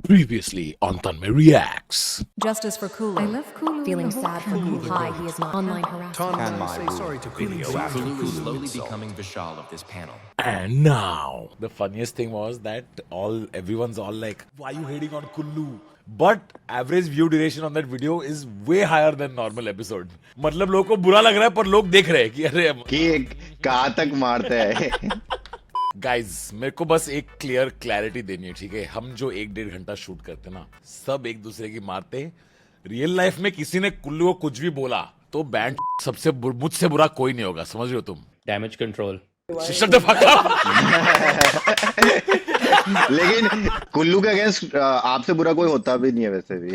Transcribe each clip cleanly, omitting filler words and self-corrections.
Previously on Tanmay Reacts. Justice for Kulu. I love Kulu. Feeling The whole sad for Kulu. Hi, he is not online harassment. Can say sorry to Kulu. Kulu is slowly becoming Vishal of this panel. And now, the funniest thing was that everyone's all like, why are you hating on Kullu? But average view duration on that video is way higher than normal episode. मतलब लोगों को बुरा लग रहा है पर लोग देख रहे हैं कि अरे कि कहाँ तक मारते हैं. गाइज मेरे को बस एक क्लियर क्लैरिटी देनी है, ठीक है? हम जो 1-1.5 घंटा शूट करते ना, सब एक दूसरे की मारते हैं. रियल लाइफ में किसी ने कुल्लू को कुछ भी बोला तो बैंड सबसे मुझसे बुरा कोई नहीं होगा, समझ रहे हो तुम? Damage control. Shut the fuck up. लेकिन कुल्लू के अगेंस्ट आपसे बुरा कोई होता भी नहीं है वैसे भी.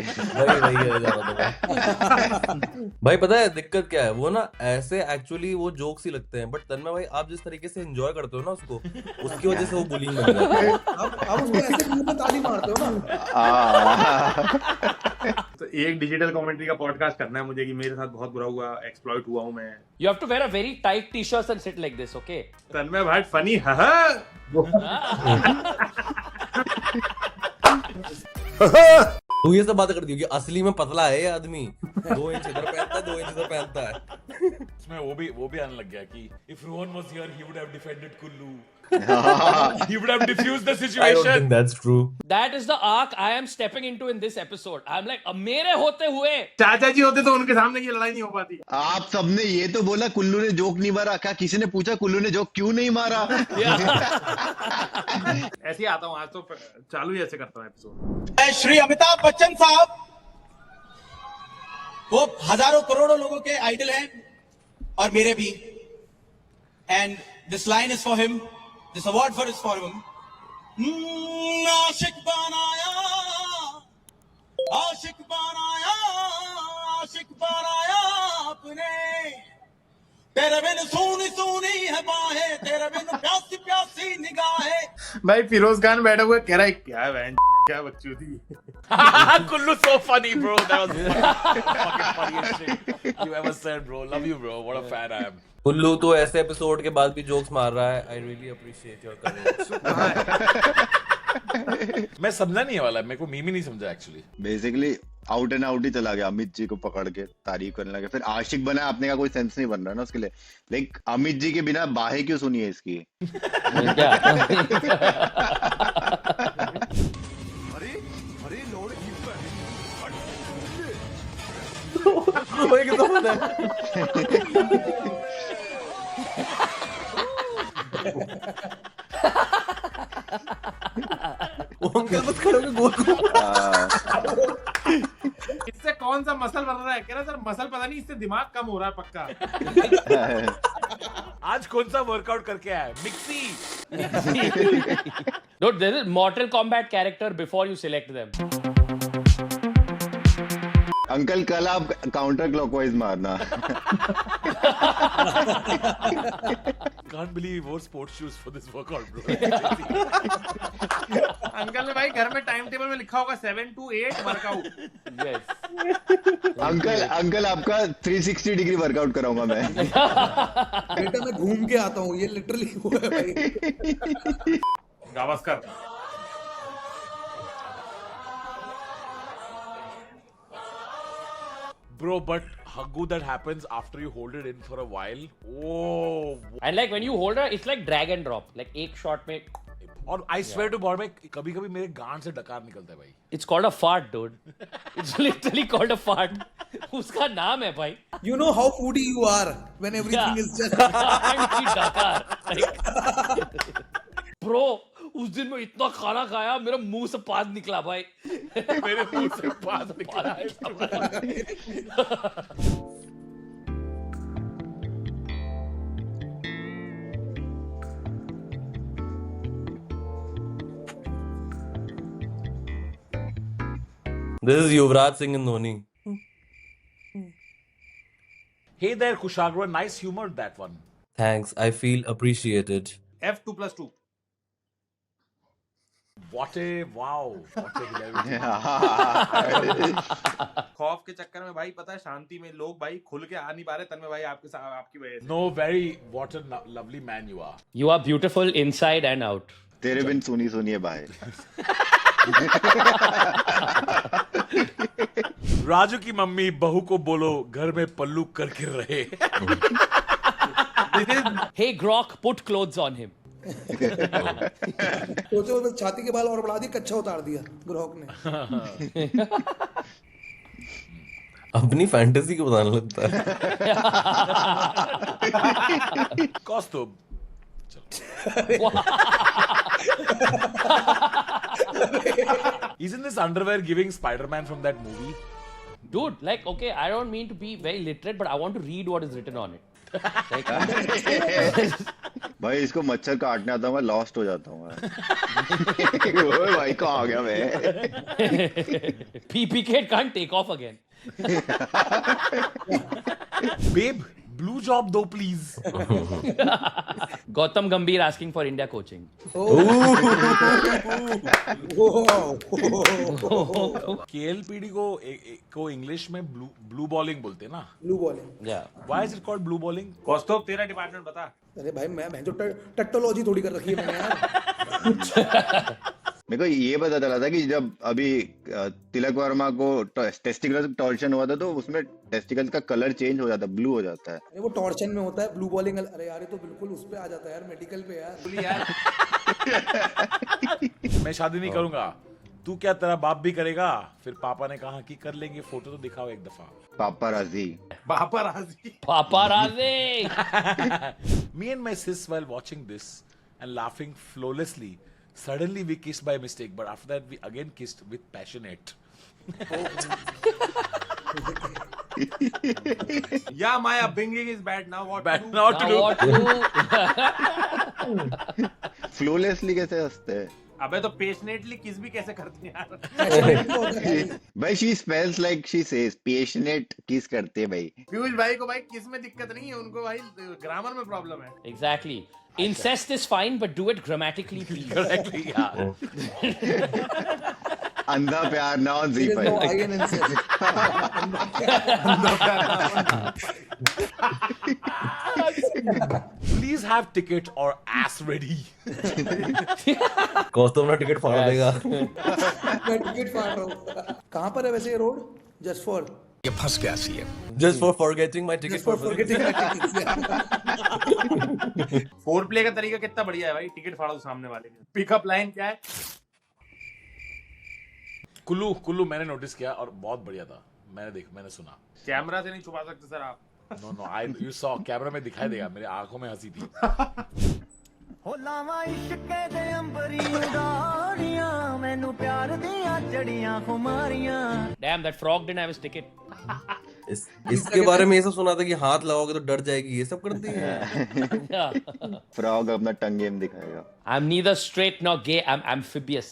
भाई पता है दिक्कत क्या है? वो ना ऐसे एक्चुअली वो जोक्स ही लगते हैं, बट तन्मय भाई आप जिस तरीके से एंजॉय करते हो ना उसको, उसकी वजह से वो बुलिंग बन जाता है. आप उसको ऐसे मुंह पे ताली मारते हो ना. तो एक डिजिटल कमेंट्री का पॉडकास्ट करना है मुझे कि मेरे साथ बहुत बुरा हुआ, एक्सप्लॉइट हुआ हूं मैं. You have to wear a very tight t-shirt and sit like this, okay? तन्मय भाई फनी तू ये सब बातें करती हो कि असली में पतला है ये आदमी. 2 इंच इधर पहनता है, 2 इंच इधर पहनता है. उसमें वो भी आने लग गया कि if Rohan was here he would have defended Kullu. He would have diffused the I don't situation. think that's true. That is the arc I am stepping into in this episode. I'm like, अब मेरे होते हुए चाचा जी होते तो उनके सामने ये लड़ाई नहीं हो पाती. आप सबने ये तो बोला कुल्लू ने जोक नहीं मारा. क्या किसी ने पूछा कुल्लू ने जोक क्यों नहीं मारा? ऐसे ही आता हूँ आज तो चालू ही ऐसे करता हूँ एपिसोड. श्री अमिताभ बच्चन साहब वो हजारों करोड़ों लोगों के आइडल हैं और मेरे भी. And this line is for him. This award for is for him. आशिक बनाया, आशिक बनाया, आशिक बनाया आपने. तेरे बिन सूनी सूनी है बाहें, तेरे बिन प्यासी प्यासी निगाहें. भाई फिरोज खान बैठा हुआ कह रहा है क्या बहन क्या बच्ची थी. Kullu so funny, bro. That was fucking funniest shit you ever said, bro. Love you, bro. What a fan I am. Kullu तो ऐसे एपिसोड के बाद भी जोक्स मार रहा है. आई रियली अप्रिशिएट योर करेज. मैं समझा नहीं है वाला, मेरे को मीम ही नहीं समझा actually. Basically out and out ही चला गया. अमित जी को पकड़ के तारीफ करने लगे. फिर आशिक बना अपने का कोई सेंस नहीं बन रहा ना उसके लिए. लाइक अमित जी के बिना बाहें क्यों सुनी है इसकी? क्या? अंकल बस खड़े होकर गोल इससे कौन सा मसल बन रहा है? कह रहा सर मसल पता नहीं, इससे दिमाग कम हो रहा है पक्का. आज कौन सा वर्कआउट करके आया? Mixie. Dude, there is Mortal Kombat character before you select them. Uncle कल आप काउंटर क्लॉकवाइज मारना. Can't believe he wore sports shoes for this workout, bro. Uncle ने भाई घर में टाइम टेबल में लिखा होगा 7 to 8 वर्कआउट. Yes. अंकल आपका 360 डिग्री वर्कआउट कराऊंगा मैं. बेटा मैं घूम के आता हूँ. ये लिटरली हुआ है भाई. Gavaskar. Bro, but Haggu, that happens after you hold it in for a while. Oh. And like when you hold her, it's like drag and drop. Like एक shot में. और I swear to God, भाई कभी-कभी मेरे गांड से डकार निकलता है भाई. It's called a fart, dude. It's literally called a fart. उसका नाम है भाई. You know how foodie you are when everything is just. डकार. Like, bro, उस दिन मैं इतना खाना खाया मेरा मुंह से पाद निकला भाई. मेरे मुंह से पाद निकला है. This is Yuvraj Singh and Dhoni. Hey there, Kushagra. Nice humor, that one. Thanks. I feel appreciated. F2+2. What a wow. What a hilarity. खौफ के चक्कर में भाई पता है शांति में लोग भाई खुल के आ नहीं पा रहे. तन्मय भाई आपकी वजह से. No, very what a lovely man you are. You are beautiful inside and out. तेरे बिन सुनी सुनिए बाहें. राजू की मम्मी बहू को बोलो घर में पल्लू करके रहे. Hey Grok, put clothes on him. सोचो तो छाती के बाल और बढ़ा दिए, कच्चा उतार दिया ग्रोक ने. अपनी फैंटेसी को बताने लगता है. Costume. Isn't this underwear giving Spider-Man from that movie? Dude, like, okay, I don't mean to be very literate, but I want to read what is written on it. Like, भाई इसको मच्छर काटने आता हूँ, मैं लॉस्ट हो जाता हूँ. ओए भाई कहाँ आ गया मैं? PPK can't take off again. Babe, blue job though, please. Gautam Gambhir asking for India coaching. KLPD को इंग्लिश में ब्लू बॉलिंग बोलते हैं ना? Blue bowling. Yeah. Why is it called blue bowling? कौस्तुभ तेरा डिपार्टमेंट बता. अरे भाई मैं जो टेक्नोलॉजी थोड़ी कर रखी है मैंने यार. मेरे को ये पता चला था कि जब अभी तिलक वर्मा को टेस्टिकल टॉर्शन हुआ था तो उसमें टेस्टिकल का कलर चेंज हो जाता है, ब्लू हो जाता है. अरे वो टॉर्चन में होता है, ब्लू बॉलिंग. अरे यार ये तो बिल्कुल उस पे आ जाता है यार, मेडिकल पे यार. मैं शादी नहीं करूंगा. तू क्या तेरा बाप भी करेगा? फिर पापा ने कहा कि कर लेंगे, फोटो तो दिखाओ एक दफा. पापाराजी. पापाराजी. Paparazzi. Me and my sis while watching this and laughing flawlessly. Suddenly we kissed by mistake, but after that we again kissed with passionate. Yeah, my upbringing is bad. Now what? Bad to do? now to Now do. what to... फ्लोलेसली कैसे हंसते हैं अबे तो पेशनेटली किस भी कैसे करते हैं यार. भाई? She spells like she says passionate किस करते हैं भाई. पीयूष भाई को भाई किस में दिक्कत नहीं है, उनको भाई ग्रामर में प्रॉब्लम है. Exactly. Incest is fine, but do it grammatically, please. Correctly, yeah. अंधा प्यार ना on There is no Z5. I in incest. Please have ticket or ass ready. कौस्तुभ अपना टिकट फाड़ देगा. मैं टिकट फाड़ रहा हूँ. कहाँ पर है वैसे ये road? Just for Just for forgetting my ticket. Just for forgetting my ticket. Four play का तरीका कितना बढ़िया है भाई. टिकट फाड़ो सामने वाले के. पिकअप लाइन क्या है? कुल्लू मैंने नोटिस किया और बहुत बढ़िया था. मैंने सुना. कैमरा से नहीं छुपा सकते सर आप. No, you saw. कैमरा में दिखाई देगा. मेरे आंखों में हंसी थी. ਹੋ ਲਾਵਾਂ ਇਸ਼ਕੇ ਦੇ ਅੰਬਰੀ ਉਡਾਰੀਆਂ ਮੈਨੂੰ ਪਿਆਰ ਦੀਆਂ ਜੜੀਆਂ ਖੁਮਾਰੀਆਂ. Damn, that frog didn't have his ticket. इसके बारे में ये सब सुना था कि हाथ लगाओगे तो डर जाएगी, ये सब करती है. Yeah. फ्रॉग अपना टंग गेम दिखाएगा. I'm neither straight nor gay. I'm amphibious.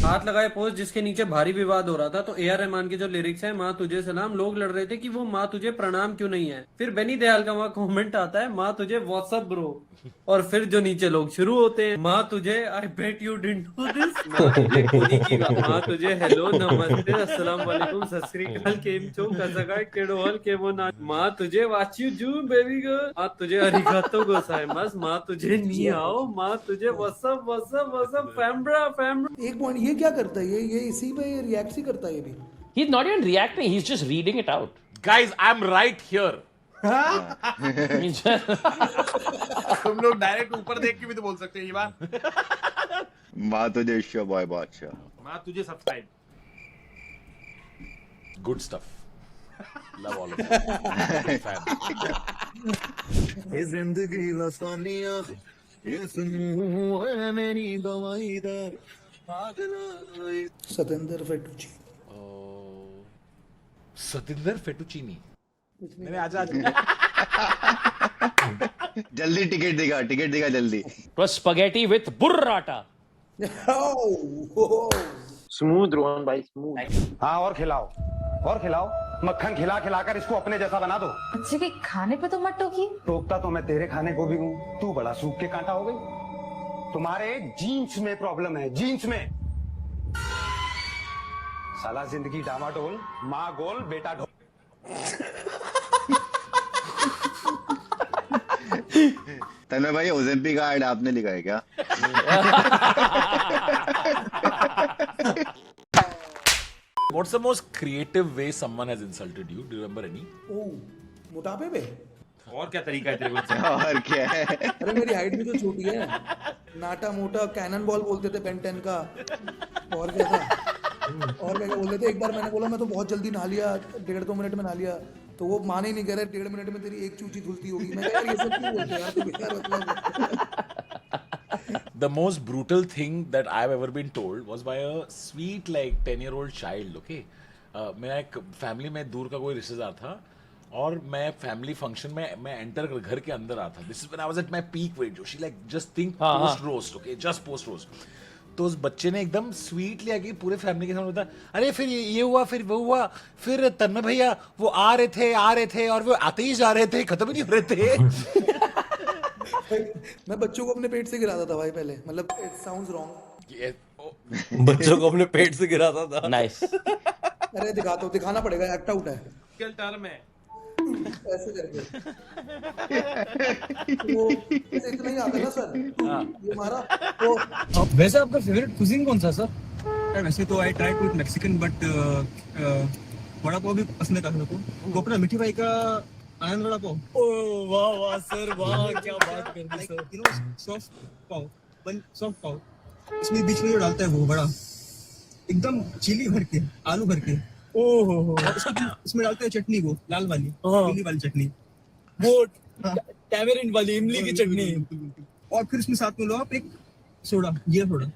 हाथ लगाए पोस्ट जिसके नीचे भारी विवाद हो रहा था, तो AR रहमान के जो लिरिक्स है माँ तुझे सलाम, लोग लड़ रहे थे कि वो माँ तुझे प्रणाम क्यों नहीं है. फिर बेनी दयाल का वहाँ कमेंट आता है माँ तुझे व्हाट्सअप ब्रो, और फिर जो नीचे लोग शुरू होते हैं माँ तुझे I bet you didn't do this, माँ तुझे हेलो नमस्ते अस्सलाम वालेकुम सत श्री अकाल केम छो कसगाय केडोल केमो ना, माँ तुझे वाच यू जू बेबी गर्ल, माँ तुझे अरिगातो गोसाइमास, माँ तुझे नी आओ, माँ तुझे व्हाट्सअप व्हाट्सअप व्हाट्सअप फैम्ब्रा फैम्ब्रा. एक पॉइंट ये क्या करता है? ये इसी पे रिएक्ट ही करता है ये भी. He's not even reacting. He's just reading it out. Guys, I'm right here. He's just... तुम लोग डायरेक्ट ऊपर देख के भी तो बोल सकते हैं ये बात. माँ तुझे शो बॉय बादशाह. माँ तुझे subscribe. Good stuff. Love all of you. Fan. ये जिंदगी लसानिया ये सुनूं है मेरी दवाई दर पागल. सतेंद्र फेटुची. सतिंदर फेटुचीनी. मैंने आज जल्दी टिकट दिखा जल्दी. It was spaghetti with burrata. Smooth Rohan भाई स्मूथ. हाँ और खिलाओ मक्खन खिला कर इसको अपने जैसा बना दो. बच्चे के खाने पे तो मत टोकिए. टोकता तो मैं तेरे खाने को भी हूँ. तू बड़ा सूख के कांटा हो गई. तुम्हारे जीन्स में प्रॉब्लम है, जीन्स में. साला जिंदगी डामाडोल, माँ गोल बेटा ढोल. तन्मय भाई ओजेम्पिक का ऐड आपने लिखा है क्या? What's the most creative way someone has insulted you? Do you remember any? ओ मोटापे पे और क्या तरीका है तेरे को इससे? और क्या है अरे मेरी हाइट भी तो छोटी है नाटा मोटा कैनन बॉल बोलते थे बेन 10 का और क्या था और क्या क्या बोलते थे एक बार मैंने बोला मैं तो बहुत जल्दी नहा लिया 1.5-2 मिनट में नहा लिया तो वो माने ही नहीं कह रहे 1.5 मिनट में तेरी एक चूची धुलती होगी मैं कहा, यार ये सब क्यों बोलते हैं यार तो बेकार मतलब The most brutal thing that I've ever been told was by a sweet like 10-year-old child. Okay, मेरा एक फैमिली में दूर का कोई रिश्तेदार था और मैं फैमिली फंक्शन में मैं एंटर कर घर के अंदर आता. This is when I was at my peak weight Joshi like just think post roast. Okay just post roast. तो उस बच्चे ने एकदम स्वीटली आके पूरे फैमिली के सामने बताया अरे फिर ये हुआ फिर वो हुआ फिर तन्मय भैया वो आ रहे थे और वो आते ही जा रहे थे खत्म ही नहीं हो रहे थे. मैं बच्चों को अपने पेट से गिराता था भाई पहले मतलब इट साउंड्स रॉन्ग बच्चों को अपने पेट से गिराता था. नाइस. अरे दिखाना पड़ेगा एक्ट आउट है क्या टर्म है? ऐसे करके तो इतना ही आता है ना सर ये हमारा तो वैसे आपका फेवरेट कुजिन कौन सा सर? वैसे तो I try to it Mexican but vada pav भी पसंद है काफी लोगों को. अपना मिठी भाई का आनंद वड़ा पाव. ओह वाह वाह सर वाह क्या बात कर दी sir. You know soft pav one soft pav इसमें बीच में जो डालता है वो बड़ा एकदम चिली भर के आलू भर के ओहो इसमें डालते हैं चटनी वो लाल वाली पीली वाली चटनी वो टैमरिंड वाली इमली की चटनी और फिर इसमें साथ में लो आप एक सोडा ये सोडा.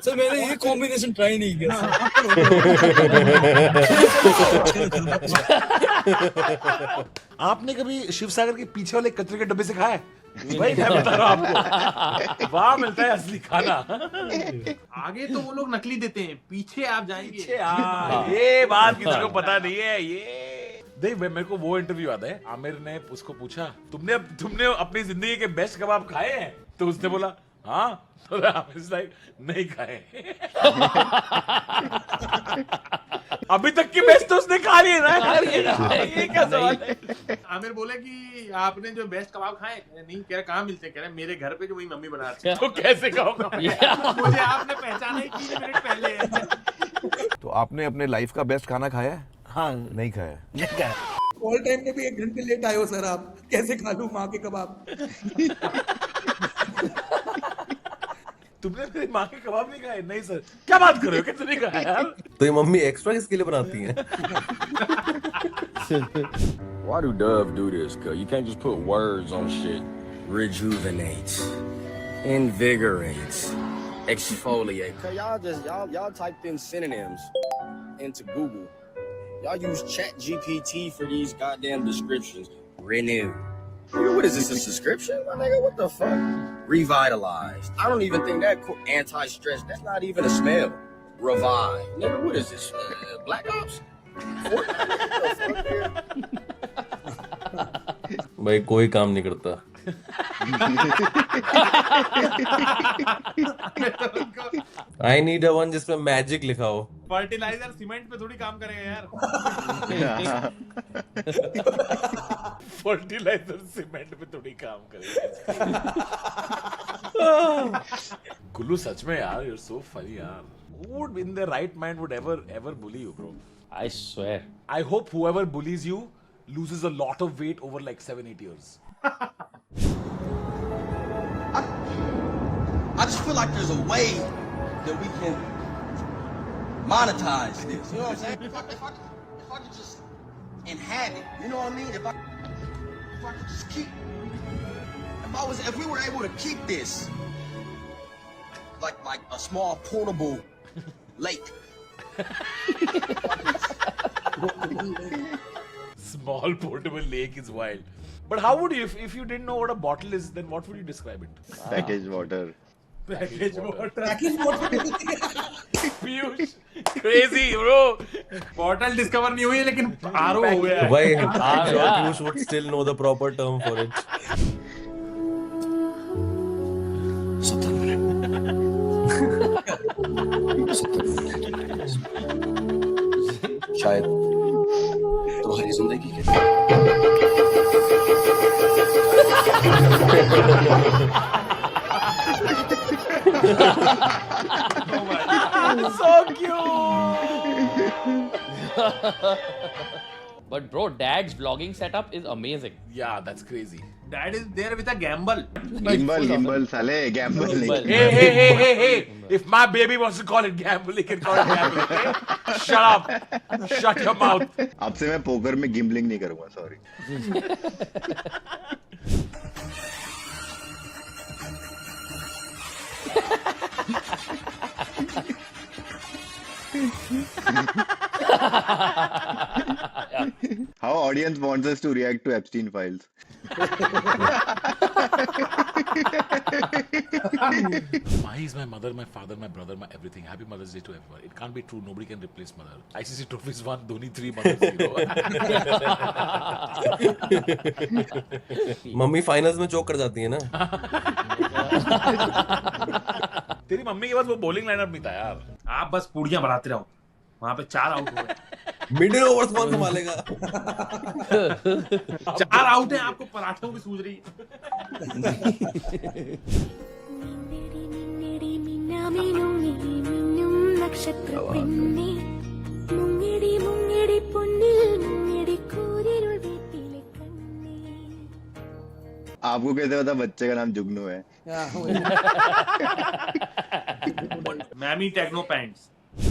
सर मैंने ये कॉम्बिनेशन ट्राई नहीं किया. आपने कभी शिवसागर के पीछे वाले कचरे के डब्बे से खाया है? भाई मैं बता रहा हूँ आपको वहाँ मिलता है असली खाना. आगे तो वो लोग नकली देते हैं, पीछे आप जाएंगे. ये बात किसी को पता नहीं है. ये देख मेरे को वो इंटरव्यू याद है. आमिर ने उसको पूछा तुमने अपनी जिंदगी के बेस्ट कबाब खाए हैं? तो उसने बोला हाँ. तो आमिर लाइक नहीं खाए. अभी तक की बेस्ट तो उसने खा लिए ना. ये क्या सवाल है? आमिर बोले कि आपने जो बेस्ट कबाब खाए नहीं कह रहे कहाँ मिलते. कह रहे मेरे घर पे जो वही मम्मी बनाती है. तो कैसे खाओगा? मुझे आपने पहचाना ही 3 मिनट पहले. तो आपने अपने लाइफ का बेस्ट खाना खाया है? हाँ नहीं खाया. ऑल टाइम में भी 1 घंटे लेट आए हो सर आप कैसे खा लूं माँ के कबाब. तुमने मेरी माँ के कबाब नहीं खाए? नहीं सर. क्या बात कर रहे हो? कैसे नहीं खाया यार? तो ये मम्मी एक्स्ट्रा किसके लिए बनाती हैं? Why do Dove do this? Cause you can't just put words on shit. Rejuvenates, invigorates, exfoliate. Cause y'all typed in synonyms into Google. Y'all use ChatGPT for these goddamn descriptions. Renew. Nigga, what is this, a subscription? My nigga, what the fuck? Revitalized. I don't even think that anti-stress, that's not even a smell. Revive. Nigga, what is this? Black Ops? भाई कोई काम नहीं करता. I need a one जिसमें magic लिखा हो. Fertiliser cement पे थोड़ी काम करेगा यार. फर्टिलाइजर सीमेंट पे थोड़ी काम करेगा. कुल्लू सच में यार you're so funny यार. Who would in their right mind would ever bully you, bro? I swear. I hope whoever bullies you loses a lot of weight over like 7-8 years. I just feel like there's a way that we can monetize this. You know what I'm saying? If I could just inhabit, you know what I mean? If I could just keep, if we were able to keep this, like a small portable lake. Small portable lake is wild. But how would you, if you didn't know what a bottle is, then what would you describe it? Package water. Package water. Package water. Piyush, crazy bro. Bottle discover नहीं हुई लेकिन RO हो गया. भाई Piyush would still know the proper term for it. शायद तुम्हारी जिंदगी के So cute. But bro, Dad's vlogging setup is amazing. Yeah, that's crazy. Dad is there with a gamble. Gimbal साले गैम्बल Gimbal. नहीं Hey. If my baby wants to call it gambling, he can call it gambling. Okay? Shut up. Shut your mouth. अब से मैं poker में गिम्बलिंग नहीं करूंगा sorry How audience wants us to react to Epstein files. He's my mother, my father, my brother, my everything. Happy Mother's Day to everyone. It can't be true. Nobody can replace mother. ICC trophies won. Dhoni 3, Mother 0. Mummy finals में चोक कर जाती है ना. तेरी mummy के पास वो bowling lineup नहीं था यार. आप बस पूड़ियां बढ़ाते रहो. वहां पे 4 आउट हो गए. मिडिल ओवर्स कौन संभालेगा? 4 आउट है, आपको पराठों की सूझ रही है. आपको कैसे पता बच्चे का नाम जुगनू है? मैमी टेक्नो पैंट्स.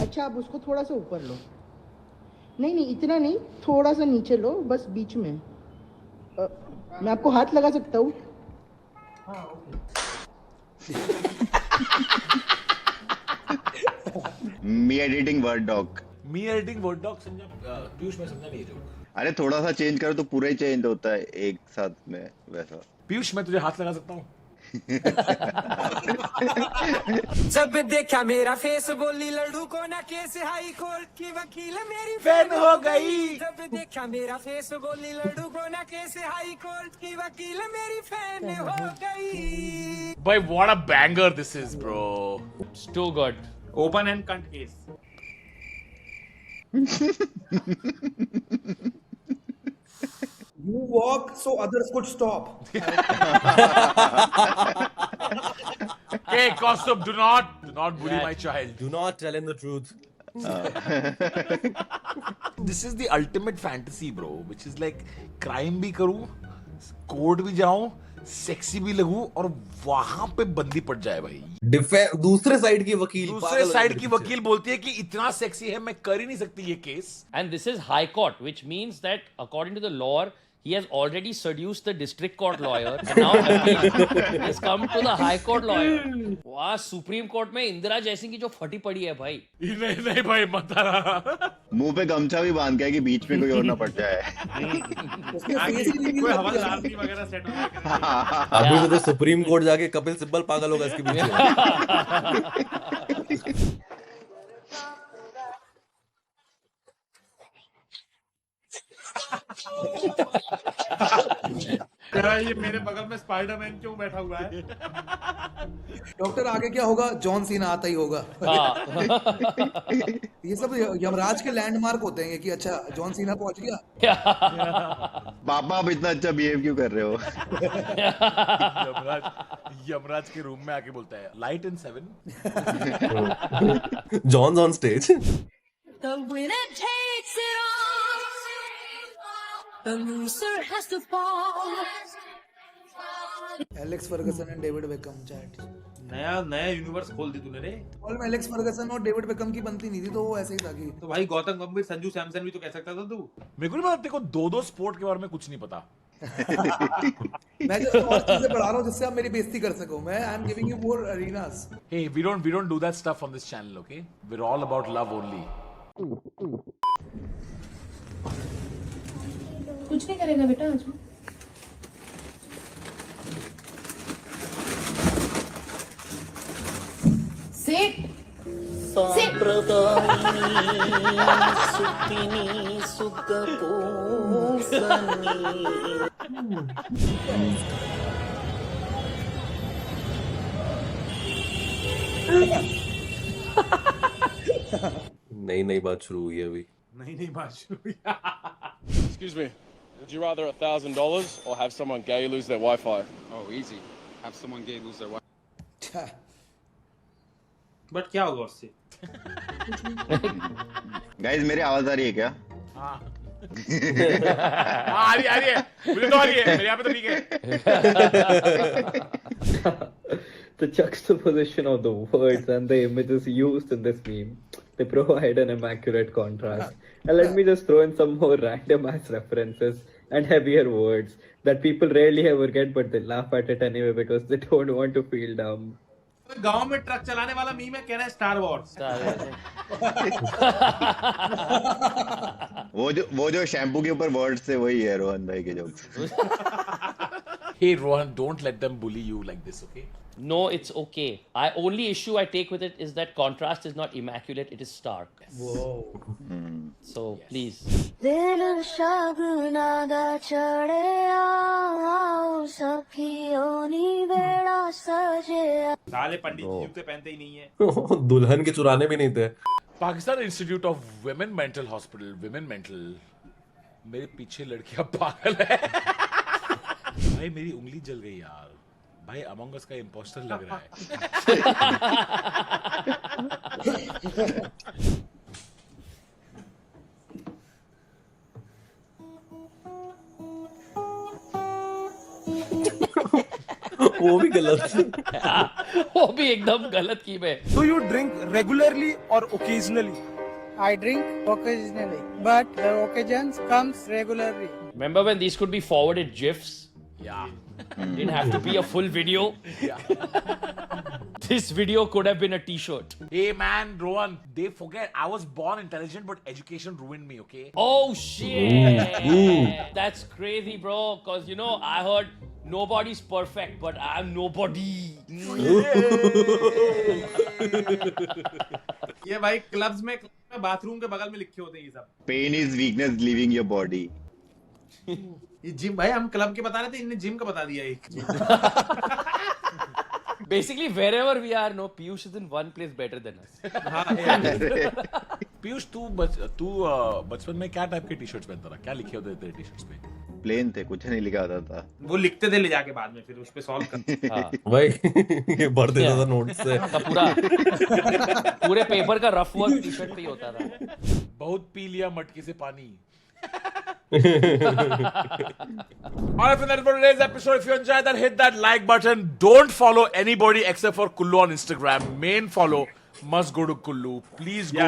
अच्छा, आप उसको थोड़ा सा ऊपर लो. नहीं, इतना नहीं, थोड़ा सा नीचे लो, बस बीच में. मैं आपको हाथ लगा सकता हूँ? मी एडिटिंग वर्ड डॉक. मी एडिटिंग वर्ड डॉक समझा. पीयूष मैं समझा नहीं जो. अरे थोड़ा सा चेंज करो तो पूरा ही चेंज होता है एक साथ में वैसा. पीयूष मैं तुझे हाथ लगा सकता हूँ. जब देखा मेरा फेस बोली लड्डू को ना केस हाई कोर्ट की वकील मेरी फैन हो गई. जब देखा मेरा फेस बोली लड्डू को ना केस हाई कोर्ट की वकील मेरी फैन हो गई. Boy, what a banger this is, bro. It's too good. Open and count case. You walk so others could stop. Hey, Kaustubh, do not bully my child. Do not tell him the truth. This is the ultimate fantasy, bro. Which is like crime भी करूँ, court भी जाऊँ, sexy भी लगूं और वहां पे बंदी पड़ जाए भाई. दूसरे साइड की वकील. दूसरे साइड की वकील बोलती है कि इतना सेक्सी है मैं कर ही नहीं सकती ये case. And this is High Court, which means that according to the law, he has already seduced the district court lawyer, and now he has come to the High Court lawyer. वाह, supreme court में इंदिरा जयसिंह की जो फटी पड़ी है भाई. नहीं भाई मत आना. मुंह पे गमछा भी बांध के कि बीच में कोई और ना पड़ जाए. कोई हवलदार भी वगैरह सेट हो. अभी तो सुप्रीम कोर्ट जाके कपिल सिब्बल पागल होगा इसके पीछे. ये मेरे बगल में स्पाइडरमैन क्यों बैठा हुआ है? डॉक्टर आगे क्या होगा? जॉन सीना आता ही होगा. ये सब यमराज के लैंडमार्क होते हैं कि अच्छा जॉन सीना पहुंच गया. पापा आप इतना अच्छा बिहेव क्यों कर रहे हो? यमराज के रूम में आके बोलता है light in 7. John's on stage. The winner takes it all. The loser has to fall. Alex Ferguson and David become chat. नया यूनिवर्स खोल दी तूने रे. और में एलेक्स फर्गसन और डेविड बेकम की बनती नहीं थी तो वो ऐसे ही था कि तो भाई गौतम गंभीर, संजू सैमसन भी तो कह सकता था तू. मेरे को नहीं पता, तेरे को दो स्पोर्ट के बारे में कुछ नहीं पता. मैं जो और चीजें बढ़ा रहा हूँ जिससे आप मेरी बेइज्जती कर सको. मैं I am giving you more arenas. Hey, we don't do that stuff on this channel, okay? We're all about love only. कुछ नहीं करेगा बेटा आज. Sit. नई बात शुरू हुई है अभी. नहीं बात शुरू हुई. Excuse me. Would you rather $1,000 or have someone gay lose their Wi-Fi? Oh, easy. Have someone gay lose their Wi-Fi. But क्या होगा उससे? गाइस मेरी आवाज आ रही है क्या? हाँ हाँ, आ रही है मुझे तो आ रही है, मेरे यहाँ पे तो ठीक है। The juxtaposition of the words and the images used in this meme, they provide an immaculate contrast. And let me just throw in some more random ass references and heavier words that people rarely ever get, but they laugh at it anyway because they don't want to feel dumb. गांव में truck चलाने वाला meme है, कह रहा है star Wars. वो जो शैम्पू के ऊपर वर्ड्स थे वही है रोहन भाई के jokes. Hey Rohan, don't let them bully you like this, okay? No, it's okay. Only issue I take with it is that contrast is not immaculate, it is stark. Whoa. So please. साले पंडित जी जूते पहनते ही नहीं है। दुल्हन के चुराने भी नहीं थे। Pakistan institute of women mental hospital, women mental. मेरे पीछे लड़कियां पागल है। भाई मेरी उंगली जल गई यार। भाई अमंग अस का इम्पोस्टर लग रहा है। वो भी गलत। वो भी एकदम गलत की मैं। Do you drink regularly or occasionally? I drink occasionally, but the occasions comes regularly. Remember when these could be forwarded GIFs? Yeah. Didn't have to be a full video. This video could have been a t-shirt. Hey man, Rohan, they forget I was born intelligent, but education ruined me, okay? Oh shit! That's crazy, bro. Cause you know, I heard nobody's perfect, but I'm nobody. ये भाई clubs में bathroom के बगल में लिखे होते हैं ये सब। Pain is weakness leaving your body. ये जिम भाई, हम क्लब के बता रहे थे, इनने जिम का बता दिया एक। Basically, wherever we are, no, Piyush is in one place better than us. Piyush तू बचपन में क्या टाइप के टी शर्ट्स पहनता था? क्या लिखे होते थे तेरे टी शर्ट्स पे? प्लेन थे, कुछ नहीं लिखा होता था। वो लिखते थे ले जाके बाद में, फिर उस पे सॉल्व करते। हाँ। भाई ये भर देता था नोट्स से। पूरे पेपर का रफ वर्क टी शर्ट पे ही होता था। बहुत पी लिया मटके से पानी। Alright, for today's episode, if you enjoyed that, hit that like button. Don't follow anybody except for Kullu on Instagram. Main follow must go to Kullu. Please go.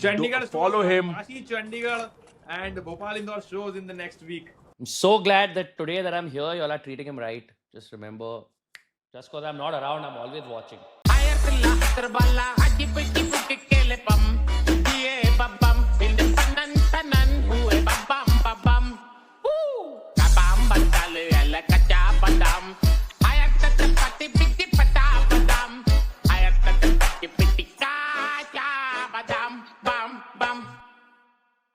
Chandigarh follow him. Chandigarh and Bhopal Indore shows in the next week. I'm so glad that today that I'm here, y'all are treating him right. Just remember, just because I'm not around, I'm always watching.